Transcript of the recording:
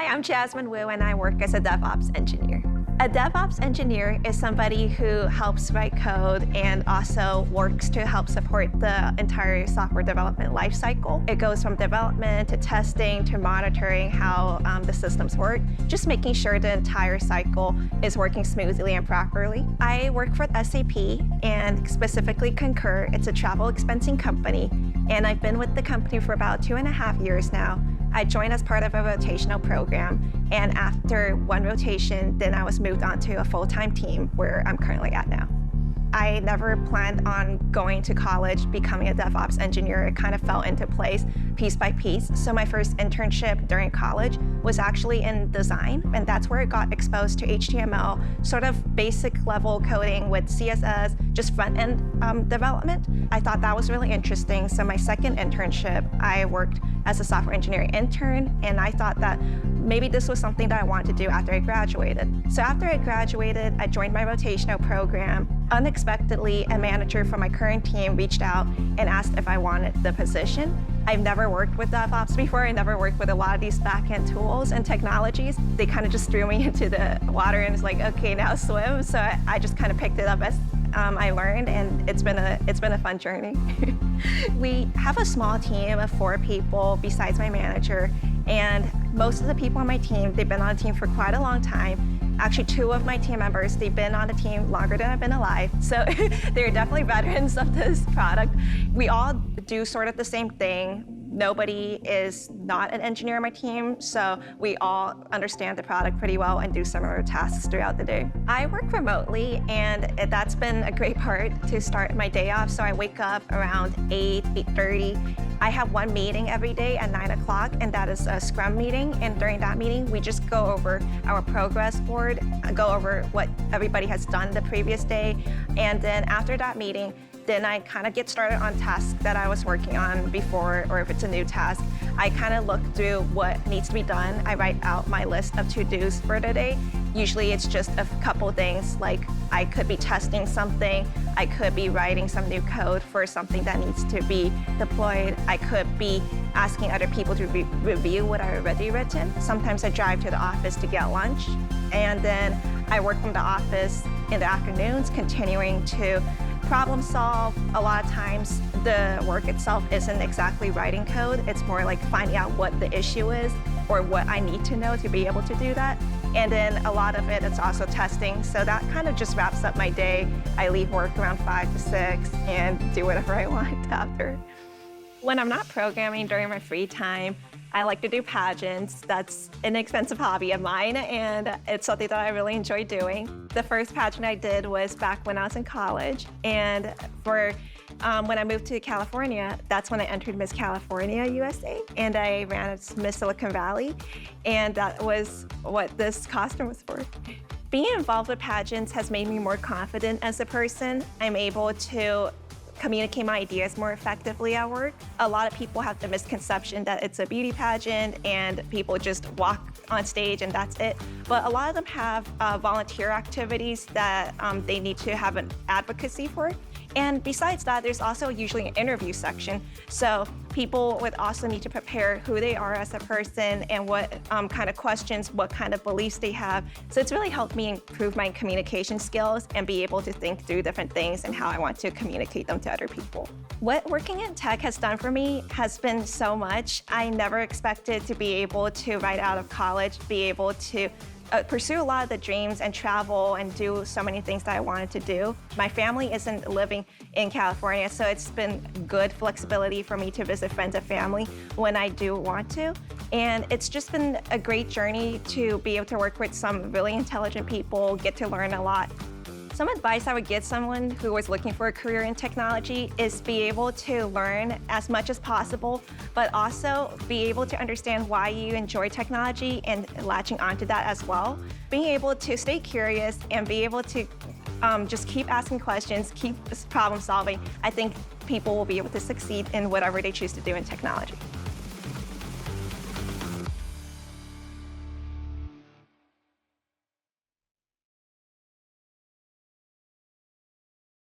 Hi, I'm Jasmine Wu, and I work as a DevOps engineer. A DevOps engineer is somebody who helps write code and also works to help support the entire software development lifecycle. It goes from development to testing to monitoring how the systems work, just making sure the entire cycle is working smoothly and properly. I work for SAP and specifically Concur. It's a travel expensing company, and I've been with the company for about 2.5 years now. I joined as part of a rotational program, and after one rotation, then I was moved on to a full-time team where I'm currently at now. I never planned on going to college, becoming a DevOps engineer. It kind of fell into place piece by piece. So my first internship during college was actually in design, and that's where I got exposed to HTML, sort of basic level coding with CSS, just front-end development. I thought that was really interesting. So my second internship, I worked as a software engineering intern, and I thought that maybe this was something that I wanted to do after I graduated. So after I graduated, I joined my rotational program. Unexpectedly, a manager from my current team reached out and asked if I wanted the position. I've never worked with DevOps before. I never worked with a lot of these back-end tools and technologies. They kind of just threw me into the water and was like, okay, now swim. So I just kind of picked it up as I learned, and it's been a fun journey. We have a small team of 4 people besides my manager, and most of the people on my team, they've been on the team for quite a long time. Actually, 2 of my team members, they've been on the team longer than I've been alive. So they're definitely veterans of this product. We all do sort of the same thing. Nobody is not an engineer on my team, so we all understand the product pretty well and do similar tasks throughout the day. I work remotely, and that's been a great part to start my day off. So I wake up around 8:30. I have one meeting every day at 9 o'clock, and that is a Scrum meeting. And during that meeting, we just go over our progress board, go over what everybody has done the previous day. And then after that meeting, then I kind of get started on tasks that I was working on before, or if it's a new task, I kind of look through what needs to be done. I write out my list of to-dos for the day. Usually it's just a couple things, like I could be testing something, I could be writing some new code for something that needs to be deployed, I could be asking other people to review what I've already written. Sometimes I drive to the office to get lunch, and then I work from the office in the afternoons, continuing to problem solve. A lot of times the work itself isn't exactly writing code, it's more like finding out what the issue is or what I need to know to be able to do that. And then a lot of it's also testing, so that kind of just wraps up my day. I leave work around 5 to 6 and do whatever I want after. When I'm not programming during my free time, I like to do pageants. That's an expensive hobby of mine, and it's something that I really enjoy doing. The first pageant I did was back when I was in college, and for when I moved to California, that's when I entered Miss California USA, and I ran as Miss Silicon Valley, and that was what this costume was for. Being involved with pageants has made me more confident as a person. I'm able to communicate my ideas more effectively at work. A lot of people have the misconception that it's a beauty pageant and people just walk on stage and that's it. But a lot of them have volunteer activities that they need to have an advocacy for. And besides that, there's also usually an interview section. So people would also need to prepare who they are as a person and what kind of questions, what kind of beliefs they have. So it's really helped me improve my communication skills and be able to think through different things and how I want to communicate them to other people. What working in tech has done for me has been so much. I never expected to be able to, right out of college, be able to pursue a lot of the dreams and travel and do so many things that I wanted to do. My family isn't living in California, so it's been good flexibility for me to visit friends and family when I do want to. And it's just been a great journey to be able to work with some really intelligent people, get to learn a lot. Some advice I would give someone who was looking for a career in technology is be able to learn as much as possible, but also be able to understand why you enjoy technology and latching onto that as well. Being able to stay curious and be able to just keep asking questions, keep problem solving, I think people will be able to succeed in whatever they choose to do in technology.